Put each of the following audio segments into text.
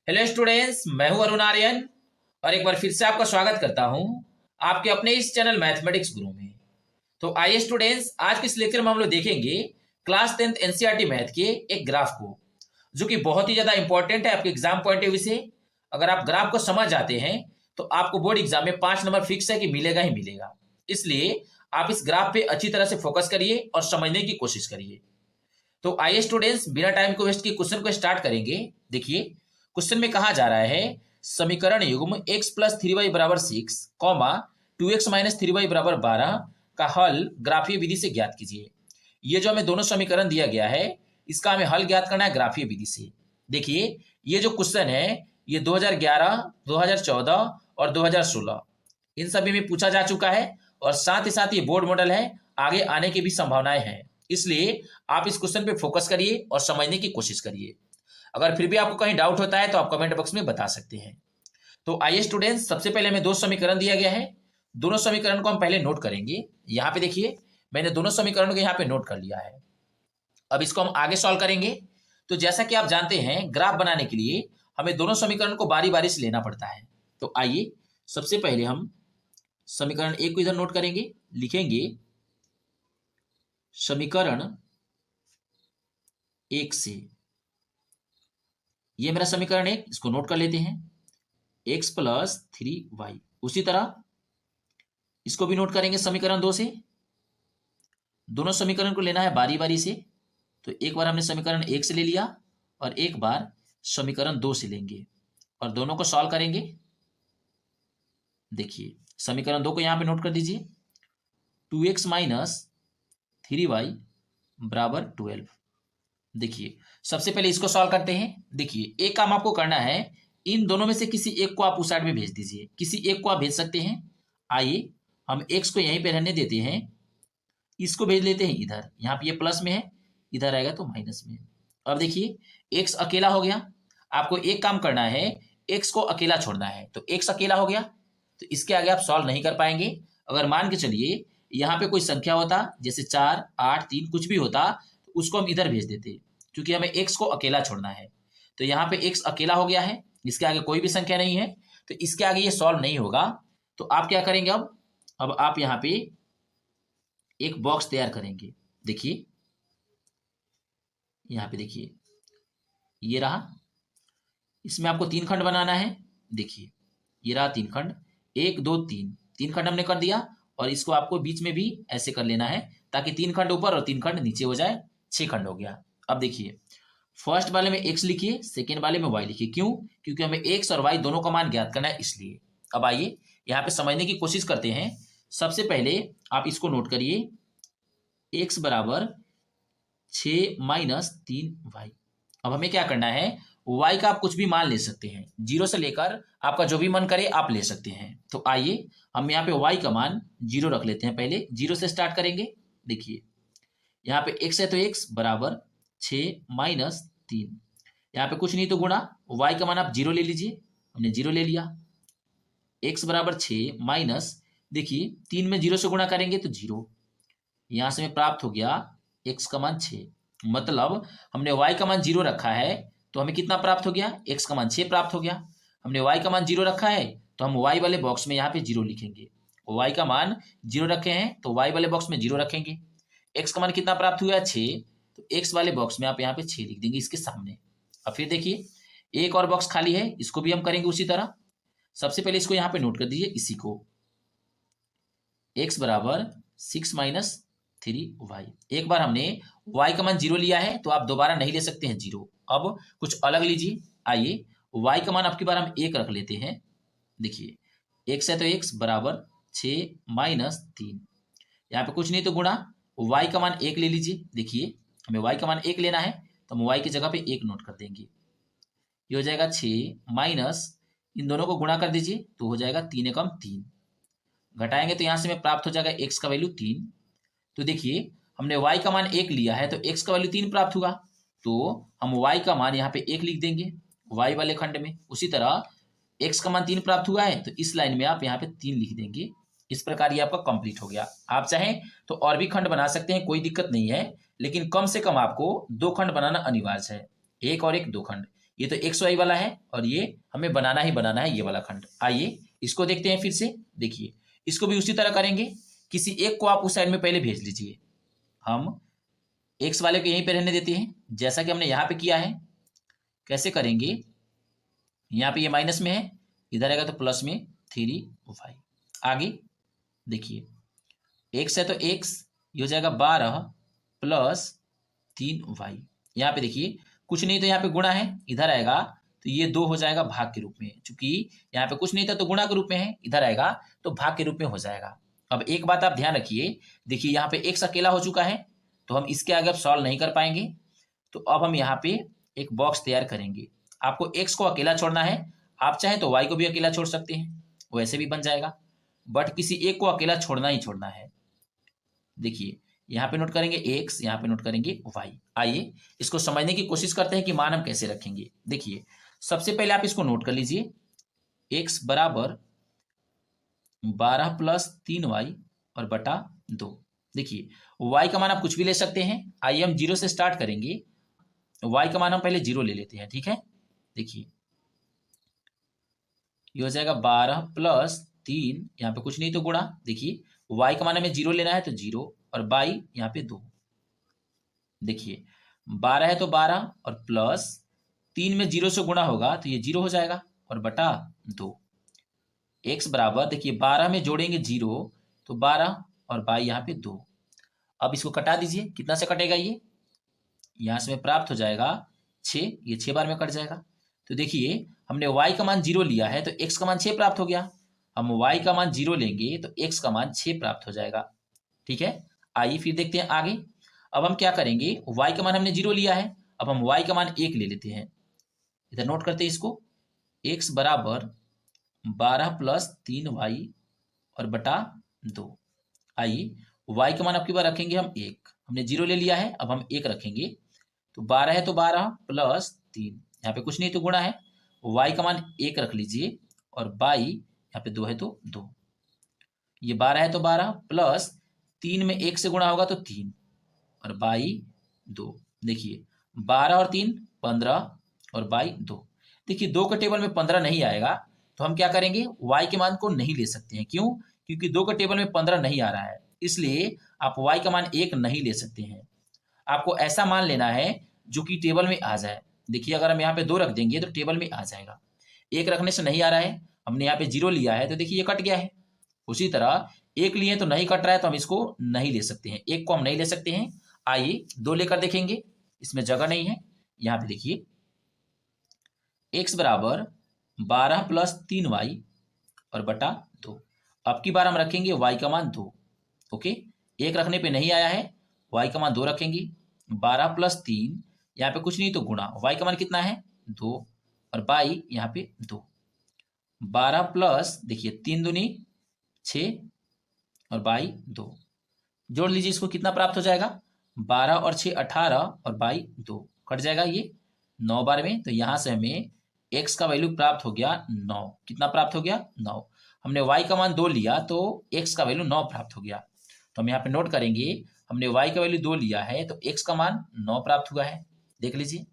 Hello students, मैं हूं अरुण आर्यन और एक बार फिर से आपका स्वागत करता हूं आपके अपने इस चैनल मैथमेटिक्स गुरु में। तो आइए स्टूडेंट्स, आज के इस लेक्चर में हम लोग देखेंगे क्लास 10th एनसीईआरटी मैथ के एक ग्राफ को, जो कि बहुत ही ज्यादा इंपॉर्टेंट है आपके एग्जाम पॉइंट ऑफ व्यू से। अगर आप ग्राफ को समझ जाते हैं तो आपको बोर्ड एग्जाम में 5 नंबर फिक्स है कि मिलेगा ही मिलेगा। इसलिए आप इस ग्राफ पे अच्छी तरह से फोकस करिए और समझने की कोशिश करिए। तो आइए स्टूडेंट्स, बिना टाइम को वेस्ट किए क्वेश्चन को स्टार्ट करेंगे। देखिए, क्वेश्चन में कहा जा रहा है समीकरण युग्म x प्लस 3y बराबर 6 कॉमा 2x माइनस 3y बराबर 12 का हल ग्राफीय विधि से ज्ञात कीजिए। ये जो हमें दोनों समीकरण दिया गया है, इसका हमें हल ज्ञात करना है ग्राफीय विधि से। देखिए, ये जो क्वेश्चन है ये 2011, 2014 और 2016 इन सभी में पूछा जा चुका है और साथ ही साथ ये बोर्ड मॉडल है, आगे आने की भी संभावनाएं हैं। इसलिए आप इस क्वेश्चन पे फोकस करिए और समझने की कोशिश करिए। अगर फिर भी आपको कहीं डाउट होता है तो आप कमेंट बॉक्स में बता सकते हैं। तो आइए स्टूडेंट्स, सबसे पहले हमें दो समीकरण दिया गया है। दोनों समीकरण को हम पहले नोट करेंगे। यहाँ पे देखिए, मैंने दोनों समीकरण को यहाँ पे नोट कर लिया है। अब इसको हम आगे सॉल्व करेंगे। तो जैसा कि आप जानते हैं, ग्राफ बनाने के लिए हमें दोनों समीकरण को बारी बारी से लेना पड़ता है। तो आइए सबसे पहले हम समीकरण एक को इधर नोट करेंगे, लिखेंगे समीकरण एक से, ये मेरा समीकरण एक, इसको नोट कर लेते हैं, x प्लस 3y। उसी तरह इसको भी नोट करेंगे समीकरण दो से। दोनों समीकरण को लेना है बारी बारी से। तो एक बार हमने समीकरण एक से ले लिया और एक बार समीकरण दो से लेंगे और दोनों को सॉल्व करेंगे। देखिए, समीकरण दो को यहां पे नोट कर दीजिए, 2x माइनस 3y बराबर 12। देखिए, सबसे पहले इसको सॉल्व करते हैं। देखिए, एक काम आपको करना है, इन दोनों में से किसी एक को आप उस साइड में भेज दीजिए। किसी एक को आप भेज सकते हैं। आइए हम x को यहीं पे रहने देते हैं, इसको भेज लेते हैं इधर। यहाँ पे ये प्लस में है, इधर आएगा तो माइनस में। अब देखिए, x अकेला हो गया। आपको एक काम करना है, x को अकेला छोड़ना है। तो x अकेला हो गया, तो इसके आगे आप सॉल्व नहीं कर पाएंगे। अगर मान के चलिए यहाँ पे कोई संख्या होता, जैसे 4, 8, 3 कुछ भी होता, तो उसको हम इधर भेज देते, क्योंकि हमें x को अकेला छोड़ना है। तो यहाँ पे x अकेला हो गया है, इसके आगे कोई भी संख्या नहीं है, तो इसके आगे ये सॉल्व नहीं होगा। तो आप क्या करेंगे, अब आप यहाँ पे एक बॉक्स तैयार करेंगे। देखिए, यहाँ पे देखिए, ये रहा, इसमें आपको 3 खंड बनाना है। देखिए, ये रहा 3 खंड, 1 2 3, 3 खंड हमने कर दिया। और इसको आपको बीच में भी ऐसे कर लेना है, ताकि 3 खंड ऊपर और 3 खंड नीचे हो जाए, 6 खंड हो गया। अब देखिए, फर्स्ट वाले में x लिखिए, सेकेंड वाले में y लिखिए। क्यों? क्योंकि हमें x और y दोनों का मान ज्ञात करना है, इसलिए। अब आइए यहाँ पे समझने की कोशिश करते हैं। सबसे पहले आप इसको नोट करिए, x बराबर 6 माइनस 3y। अब हमें क्या करना है, y का आप कुछ भी मान ले सकते हैं, 0 से लेकर आपका जो भी मन करे आप ले सकते हैं। तो आइए हम यहाँ पे y का मान 0 रख लेते हैं। पहले 0 से स्टार्ट करेंगे। देखिए, यहाँ पे x है तो x बराबर 6 माइनस 3, यहाँ पे कुछ नहीं तो गुणा, y का मान आप 0 ले लीजिए। हमने 0 ले लिया, x बराबर 6 माइनस, देखिए 3 में 0 से गुणा करेंगे तो 0, यहां से हमें प्राप्त हो गया x का मान 6। मतलब हमने y का मान 0 रखा है, तो हमें कितना प्राप्त हो गया, x का मान 6 प्राप्त हो गया। हमने y का मान 0 रखा है, तो हम y वाले बॉक्स में यहाँ पे 0 लिखेंगे। y का मान 0 रखे हैं तो y वाले बॉक्स में 0 रखेंगे। x का मान कितना प्राप्त हुआ, 6, तो x वाले बॉक्स में आप यहाँ पे 6 लिख देंगे इसके सामने। अब फिर देखिए, एक और बॉक्स खाली है, इसको भी हम करेंगे उसी तरह। सबसे पहले इसको यहाँ पे नोट कर दीजिए, इसी को, x बराबर 6 माइनस 3y। एक बार हमने y का मान 0 लिया है, तो आप दोबारा नहीं ले सकते हैं 0। अब कुछ अलग लीजिए। आइए, y का मान अब की बार हम 1 रख लेते हैं। देखिए, x है तो x बराबर 6 माइनस 3, यहाँ पे कुछ नहीं तो गुणा, y का मान 1 ले लीजिए। देखिए, हमें y का मान 1 लेना है, तो हम y की जगह पे 1 नोट कर देंगे। ये हो जाएगा 6 माइनस, इन दोनों को गुणा कर दीजिए तो हो जाएगा 3 एकम 3, घटाएंगे तो यहाँ से हमें प्राप्त हो जाएगा x का वैल्यू 3। तो देखिए, हमने y का मान 1 लिया है तो x का वैल्यू 3 प्राप्त हुआ, तो हम y का मान यहाँ पे 1 लिख देंगे y वाले खंड में। उसी तरह x का मान 3 प्राप्त हुआ है, तो इस लाइन में आप यहाँ पे 3 लिख देंगे। इस प्रकार ये आपका कंप्लीट हो गया। आप चाहें तो और भी खंड बना सकते हैं, कोई दिक्कत नहीं है, लेकिन कम से कम आपको 2 खंड बनाना अनिवार्य है, एक और एक 2 खंड। ये तो एक्स वाई वाला है और ये हमें बनाना ही बनाना है ये वाला खंड। आइए इसको देखते हैं फिर से। देखिए इसको भी उसी तरह करेंगे, किसी एक को आप उस साइड में पहले भेज लीजिए। हम एक्स वाले को यहीं पे रहने देते हैं जैसा कि हमने यहाँ पे किया है। कैसे करेंगे, यहाँ पे ये माइनस में है, इधर आएगा तो प्लस में 3y। आगे देखिए एक्स है तो एक्स ये हो जाएगा 12 प्लस 3y। यहाँ पे देखिए कुछ नहीं तो यहाँ पे गुणा है, इधर आएगा तो ये 2 हो जाएगा भाग के रूप में। चूंकि यहाँ पे कुछ नहीं था तो गुणा के रूप में है, इधर आएगा तो भाग के रूप में हो जाएगा। अब एक बात आप ध्यान रखिए, देखिए यहाँ पे एक्स अकेला हो चुका है तो हम इसके आगे अब सॉल्व नहीं कर पाएंगे। तो अब हम यहाँ पे एक बॉक्स तैयार करेंगे। आपको एक्स को अकेला छोड़ना है, आप चाहें तो वाई को भी अकेला छोड़ सकते हैं, वैसे भी बन जाएगा, बट किसी एक को अकेला छोड़ना ही छोड़ना है। देखिए यहाँ पे नोट करेंगे एक्स, यहाँ पे नोट करेंगे वाई। आइए इसको समझने की कोशिश करते हैं कि मान हम कैसे रखेंगे। देखिए सबसे पहले आप इसको नोट कर लीजिए, एक्स बराबर 12 प्लस 3y और बटा 2। देखिए y का मान आप कुछ भी ले सकते हैं। आइए हम 0 से स्टार्ट करेंगे, y का मान हम पहले 0 ले लेते हैं, ठीक है। देखिए ये हो जाएगा 12 प्लस 3, यहाँ पे कुछ नहीं तो गुणा। देखिए y का मान हमें 0 लेना है तो 0 और बाई यहाँ पे 2। देखिए 12 है तो 12 और प्लस 3 में 0 से गुणा होगा तो ये 0 हो जाएगा और बटा 2। एक्स बराबर देखिए 12 में जोड़ेंगे 0 तो 12 और बाई यहाँ पे 2। अब इसको कटा दीजिए, कितना से कटेगा ये, यहाँ से में प्राप्त हो जाएगा 6, ये 6 बार में कट जाएगा। तो देखिए हमने y का मान 0 लिया है तो x का मान 6 प्राप्त हो गया। हम y का मान 0 लेंगे तो x का मान 6 प्राप्त हो जाएगा, ठीक है। आइए फिर देखते हैं आगे। अब हम क्या करेंगे, y का मान हमने 0 लिया है, अब हम y का मान 1 ले लेते हैं। इधर नोट करते हैं इसको, x बराबर 12 प्लस 3y और बटा 2। आइए y का मान अब की बार रखेंगे हम 1, हमने 0 ले लिया है, अब हम 1 रखेंगे तो 12 है तो 12 प्लस 3, यहाँ पे कुछ नहीं तो गुणा है, y का मान 1 रख लीजिए और बाई यहाँ पे 2 है तो 2। ये 12 है तो 12 प्लस 3 में 1 से गुणा होगा तो 3 और बाई 2। देखिए 12 और 3 15 और बाई 2। देखिए 2 के टेबल में 15 नहीं आएगा तो हम क्या करेंगे, y के मान को नहीं ले सकते हैं। क्यों, क्योंकि 2 के टेबल में 15 नहीं आ रहा है, इसलिए आप y का मान 1 नहीं ले सकते हैं। आपको ऐसा मान लेना है जो कि टेबल में आ जाए। देखिए अगर हम यहाँ पे 2 रख देंगे तो टेबल में आ जाएगा, 1 रखने से नहीं आ रहा है, हमने यहाँ पे 0 लिया है तो देखिए ये कट गया है। उसी तरह 1 लिए तो नहीं कट रहा है तो हम इसको नहीं ले सकते हैं, 1 को हम नहीं ले सकते हैं। आइए 2 लेकर देखेंगे, इसमें जगह नहीं है। यहाँ पे देखिए x बराबर 12 प्लस 3y और बटा 2। अब की बार हम रखेंगे y का मान 2, ओके। 1 रखने पे नहीं आया है, y का मान 2 रखेंगे, 12 प्लस 3 यहाँ पे कुछ नहीं तो गुणा, y का मान कितना है 2 और बाई यहाँ पे 2। 12 प्लस देखिए 3 दूनी 6 और बाई 2, जोड़ लीजिए इसको, कितना प्राप्त हो जाएगा 12 और 6 18 और बाई 2, कट जाएगा ये 9 बार में। तो यहाँ से हमें x का वैल्यू प्राप्त हो गया 9। कितना प्राप्त हो गया 9। हमने y का मान 2 लिया तो x का वैल्यू 9 प्राप्त हो गया। तो हम यहाँ पे नोट करेंगे, हमने y का वैल्यू 2 लिया है तो x का मान 9 प्राप्त हुआ है। देख लीजिए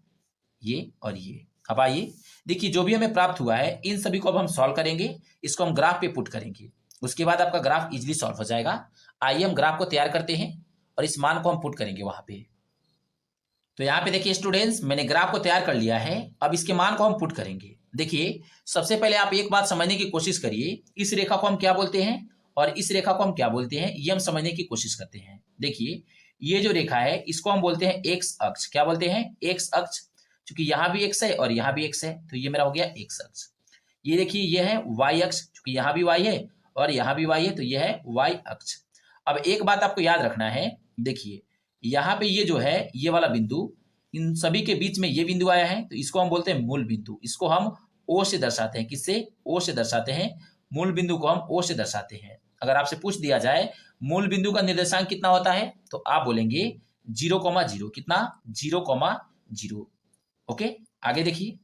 ये और ये। अब आइए देखिए जो भी हमें प्राप्त हुआ है इन सभी को अब हम सॉल्व करेंगे, इसको हम ग्राफ पे पुट करेंगे, उसके बाद आपका ग्राफ इजीली सॉल्व हो जाएगा। आइए हम ग्राफ को तैयार करते हैं और इस मान को हम पुट करेंगे वहां पे। तो यहाँ पे देखिए स्टूडेंट्स, मैंने ग्राफ को तैयार कर लिया है, अब इसके मान को हम पुट करेंगे। देखिए सबसे पहले आप एक बात समझने की कोशिश करिए, इस रेखा को हम क्या बोलते हैं और इस रेखा को हम क्या बोलते हैं, ये हम समझने की कोशिश करते हैं। देखिए ये जो रेखा है इसको हम बोलते हैं एक्स अक्ष। क्या बोलते हैं, एक्स अक्ष। क्योंकि यहाँ भी एक्स है और यहाँ भी एक्स है तो ये मेरा हो गया एक्स अक्ष। ये देखिए ये है वाई अक्ष, क्योंकि यहाँ भी वाई है और यहाँ भी वाई है तो ये है वाई अक्ष। अब एक बात आपको याद रखना है, देखिए यहाँ पे ये जो है ये वाला बिंदु, इन सभी के बीच में ये बिंदु आया है तो इसको हम बोलते हैं मूल बिंदु। इसको हम ओ से दर्शाते हैं, किससे, ओ से दर्शाते हैं। मूल बिंदु को हम ओ से दर्शाते हैं। अगर आपसे पूछ दिया जाए मूल बिंदु का निर्देशांक कितना होता है तो आप बोलेंगे 0,0। कितना, 0,0। ओके, आगे देखिए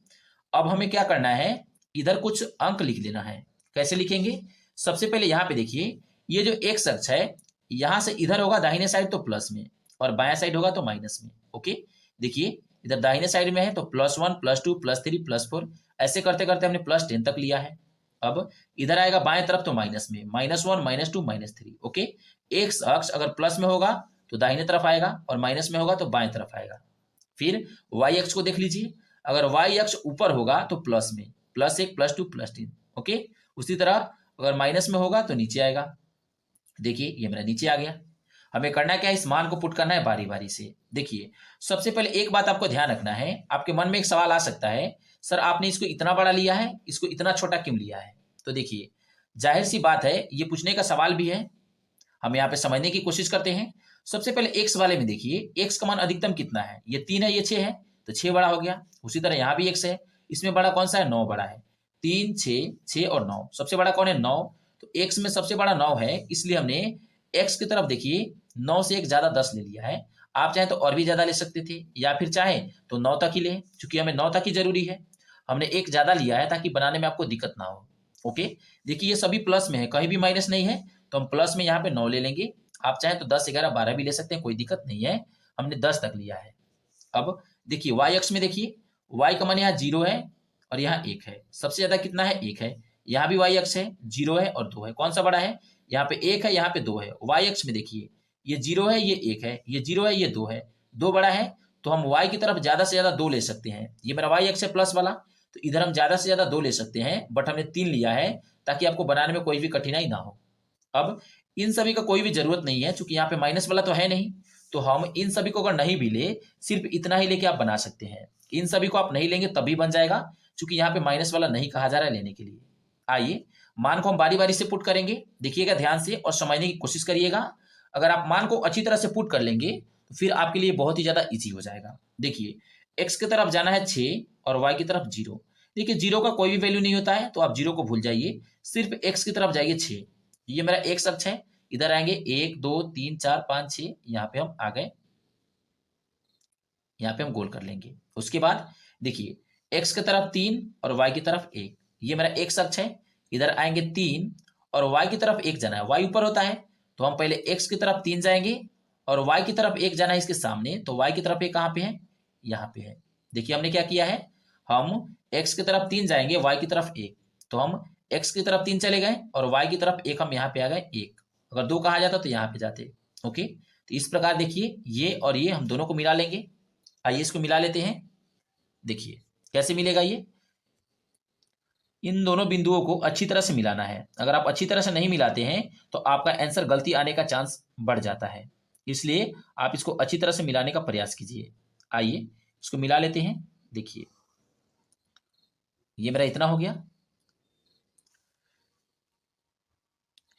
अब हमें क्या करना है, इधर कुछ अंक लिख देना है। कैसे लिखेंगे, सबसे पहले यहाँ पे देखिए ये जो एक्स अक्ष है यहाँ से इधर होगा दाहिने साइड तो प्लस में और बायां साइड होगा तो माइनस में। ओके, देखिए इधर दाहिने साइड में है तो +1 +2 +3 +4 ऐसे करते करते हमने +10 तक लिया है। अब इधर आएगा बाएं तरफ तो माइनस में -1 -2 -3। ओके, एक्स अक्ष अगर प्लस में होगा तो दाहिने तरफ आएगा और माइनस में होगा तो बाएं तरफ आएगा। फिर वाई अक्ष को देख लीजिए, अगर वाई अक्ष ऊपर होगा तो प्लस में +1 +2 +3। ओके, उसी तरह अगर माइनस में होगा तो नीचे आएगा। देखिए ये मेरा नीचे आ गया। हमें करना क्या है, इस मान को पुट करना है बारी बारी से। देखिए सबसे पहले एक बात आपको ध्यान रखना है, आपके मन में एक सवाल आ सकता है, सर आपने इसको इतना बड़ा लिया है, इसको इतना छोटा क्यों लिया है? तो देखिए जाहिर सी बात है, ये पूछने का सवाल भी है, हम यहाँ पे समझने की कोशिश करते हैं। सबसे पहले एक्स वाले में देखिए, एक्स का मान अधिकतम कितना है? ये 3 है, ये 6 है, तो 6 बड़ा हो गया। उसी तरह यहाँ भी एक्स है, इसमें बड़ा कौन सा है? 9 बड़ा है। 3 6 6 और 9, सबसे बड़ा कौन है? 9। तो एक्स में सबसे बड़ा 9 है, इसलिए हमने एक्स की तरफ देखिए 9 से एक ज्यादा 10 ले लिया है। आप चाहे तो और भी ज्यादा ले सकते थे, या फिर चाहे तो 9 तक ही ले, क्योंकि हमें 9 तक ही जरूरी है। हमने एक ज्यादा लिया है ताकि बनाने में आपको दिक्कत ना हो। ओके, देखिए ये सभी प्लस में है, कहीं भी माइनस नहीं है, तो हम प्लस में यहाँ पे 9 ले लेंगे। आप चाहे तो 10 11 12 भी ले सकते हैं, कोई दिक्कत नहीं है। हमने 10 तक लिया है। अब देखिए वाई अक्ष में देखिए, वाई का मान यहाँ 0 है और यहाँ 1 है। सबसे ज्यादा कितना है? 1 है। यहाँ भी वाई अक्ष है, 0 है और 2 है। कौन सा बड़ा है? यहाँ पे 1 है, यहाँ पे 2 है। वाई अक्ष में देखिए, ये 0 है, ये 1 है, ये 0 है, ये 2 है। 2 बड़ा है, तो हम वाई की तरफ ज्यादा से ज्यादा 2 ले सकते हैं। ये मेरा वाई अक्ष है प्लस वाला, तो इधर हम ज्यादा से ज्यादा 2 ले सकते हैं, बट हमने 3 लिया है ताकि आपको बनाने में कोई भी कठिनाई ना हो। अब इन सभी का कोई भी जरूरत नहीं है, क्योंकि यहाँ पे माइनस वाला तो है नहीं, तो हम इन सभी को अगर नहीं भी ले, सिर्फ इतना ही लेके आप बना सकते हैं। इन सभी को आप नहीं लेंगे तभी बन जाएगा, क्योंकि यहाँ पे माइनस वाला नहीं कहा जा रहा है लेने के लिए। आइए मान को हम बारी बारी से पुट करेंगे, देखिएगा ध्यान से और समझने की कोशिश करिएगा। अगर आप मान को अच्छी तरह से पुट कर लेंगे तो फिर आपके लिए बहुत ही ज्यादा ईजी हो जाएगा। देखिए एक्स की तरफ जाना है 6 और वाई की तरफ 0। देखिए 0 का कोई भी वैल्यू नहीं होता है, तो आप 0 को भूल जाइए, सिर्फ एक्स की तरफ जाइए 6। ये मेरा एक्स अक्ष है, इधर आएंगे 1 2 3 4 5 6, यहाँ पे हम आ गए, यहाँ पे हम गोल कर लेंगे। उसके बाद देखिए एक्स की तरफ 3 और वाई की तरफ 1, ये मेरा एक्स अक्ष है, इधर आएंगे 3 और वाई की तरफ 1 जाना है। वाई ऊपर होता है, तो हम पहले एक्स की तरफ 3 जाएंगे और वाई की तरफ 1 जाना है इसके सामने, तो वाई की तरफ 1 कहाँ पे है? यहाँ पे है। देखिए हमने क्या किया है, हम एक्स की तरफ 3 जाएंगे, वाई की तरफ 1, तो हम एक्स की तरफ 3 चले गए और वाई की तरफ 1, हम यहाँ पे आ गए 1। अगर 2 कहा जाता तो यहाँ पे जाते। ओके, तो इस प्रकार देखिए ये और ये हम दोनों को मिला लेंगे। आइए इसको मिला लेते हैं। देखिए कैसे मिलेगा ये, इन दोनों बिंदुओं को अच्छी तरह से मिलाना है। अगर आप अच्छी तरह से नहीं मिलाते हैं तो आपका आंसर गलती आने का चांस बढ़ जाता है, इसलिए आप इसको अच्छी तरह से मिलाने का प्रयास कीजिए। आइए इसको मिला लेते हैं। देखिए ये मेरा इतना हो गया,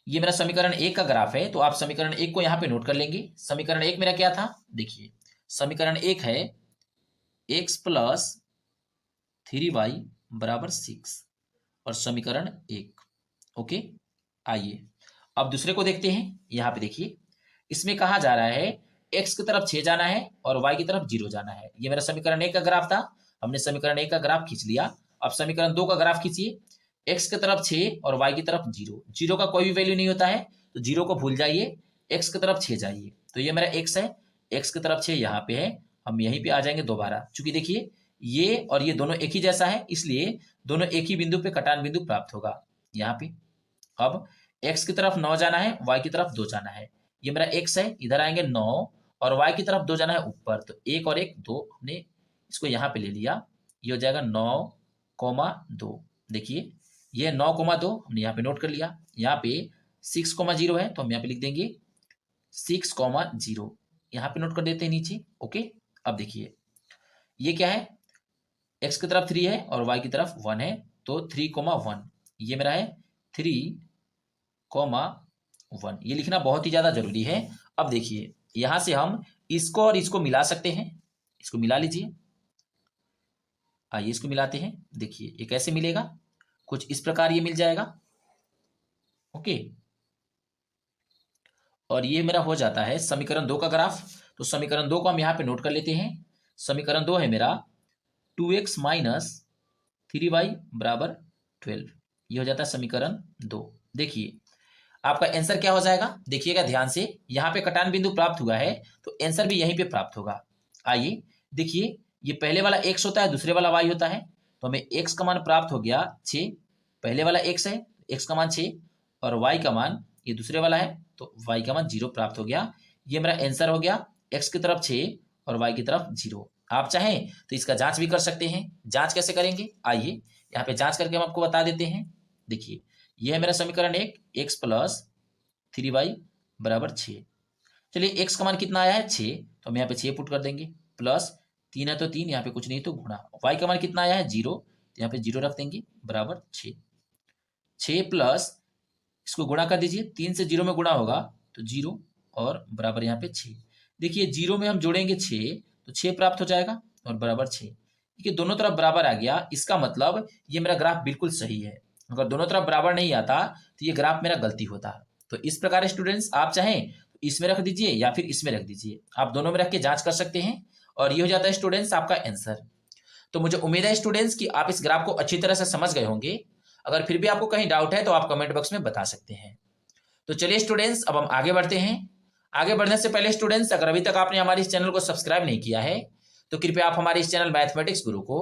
ये मेरा समीकरण 1 का ग्राफ है, तो आप समीकरण 1 को यहां पे नोट कर लेंगे। समीकरण 1 मेरा क्या था? देखिए समीकरण 1 है x + 3y = 6 और समीकरण 1। ओके, आइए अब दूसरे को देखते हैं। यहां पे देखिए इसमें कहा जा रहा है x की तरफ 6 जाना है और y की तरफ 0 जाना है। ये मेरा समीकरण 1 का ग्राफ था, हमने समीकरण 1 का ग्राफ खींच लिया। अब समीकरण 2 का ग्राफ खींचिए, x की तरफ 6 और y की तरफ 0। 0 का कोई भी वैल्यू नहीं होता है, तो 0 को भूल जाइए, x की तरफ 6 जाइए। तो ये मेरा x है, x की तरफ 6 यहाँ पे है, हम यहीं पे आ जाएंगे दोबारा, क्योंकि देखिए ये और ये दोनों एक ही जैसा है, इसलिए दोनों एक ही बिंदु पे कटान बिंदु प्राप्त होगा यहाँ पे। अब x की तरफ 9 जाना है, y की तरफ 2 जाना है। ये मेरा x है, इधर आएंगे 9 और y की तरफ 2 जाना है ऊपर, तो 1 और 1 2, हमने इसको यहाँ पे ले लिया। ये हो जाएगा 9,2। देखिए ये 9,2 हमने यहाँ पे नोट कर लिया। यहाँ पे 6,0 है, तो हम यहाँ पे लिख देंगे 6,0, यहाँ पे नोट कर देते हैं नीचे। ओके, अब देखिए ये क्या है, x की तरफ 3 है और y की तरफ 1 है, तो 3,1। ये मेरा है 3,1, ये लिखना बहुत ही ज्यादा जरूरी है। अब देखिए यहां से हम इसको और इसको मिला सकते हैं, इसको मिला लीजिए। आइए इसको मिलाते हैं। देखिए ये कैसे मिलेगा, कुछ इस प्रकार ये मिल जाएगा। ओके, और ये मेरा हो जाता है समीकरण 2 का ग्राफ। तो समीकरण 2 को हम यहाँ पे नोट कर लेते हैं। समीकरण 2 है मेरा 2x - 3y = 12। ये हो जाता है समीकरण 2। देखिए आपका आंसर क्या हो जाएगा, देखिएगा ध्यान से, यहाँ पे कटान बिंदु प्राप्त हुआ है, तो आंसर भी यहीं पे प्राप्त होगा। आइए देखिए ये पहले वाला x होता है, दूसरे वाला y होता है, तो हमें x का मान प्राप्त हो गया 6। पहले वाला x है, x का मान 6, और y का मान ये दूसरे वाला है, तो y का मान 0 प्राप्त हो गया। ये मेरा आंसर हो गया, x की तरफ 6 और y की तरफ 0। आप चाहें तो इसका जांच भी कर सकते हैं। जांच कैसे करेंगे, आइए यहाँ पे जांच करके हम आपको बता देते हैं। देखिए, यह है मेरा समीकरण 1, x प्लस 3y बराबर 6। चलिए x का मान कितना आया है 6, तो हम यहाँ पे 6 पुट कर देंगे, प्लस 3 है तो 3, यहाँ पे कुछ नहीं तो गुणा। y का मान कितना आया है 0, तो यहाँ पे 0 रख देंगे, बराबर 6। 6 प्लस इसको गुणा कर दीजिए, 3 से 0 में गुणा होगा तो 0 और बराबर यहाँ पे 6। देखिए 0 में हम जोड़ेंगे 6 तो 6 प्राप्त हो जाएगा और बराबर 6। देखिए दोनों तरफ बराबर आ गया, इसका मतलब ये मेरा ग्राफ बिल्कुल सही है। अगर दोनों तरफ बराबर नहीं आता तो ये ग्राफ मेरा गलती होता है। तो इस प्रकार स्टूडेंट्स आप चाहें तो इसमें रख दीजिए या फिर इसमें रख दीजिए, आप दोनों में रख के जांच कर सकते हैं और ये हो जाता है स्टूडेंट्स आपका आंसर। तो मुझे उम्मीद है स्टूडेंट्स कि आप इस ग्राफ को अच्छी तरह से समझ गए होंगे। अगर फिर भी आपको कहीं डाउट है तो आप कमेंट बॉक्स में बता सकते हैं। तो चलिए स्टूडेंट्स अब हम आगे बढ़ते हैं। आगे बढ़ने से पहले स्टूडेंट्स अगर अभी तक आपने हमारे इस चैनल को सब्सक्राइब नहीं किया है तो कृपया आप हमारे इस चैनल मैथमेटिक्स गुरु को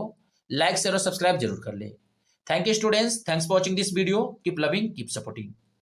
लाइक शेयर और सब्सक्राइब जरूर कर ले। Thank you students, thanks for watching this video. Keep loving, keep supporting.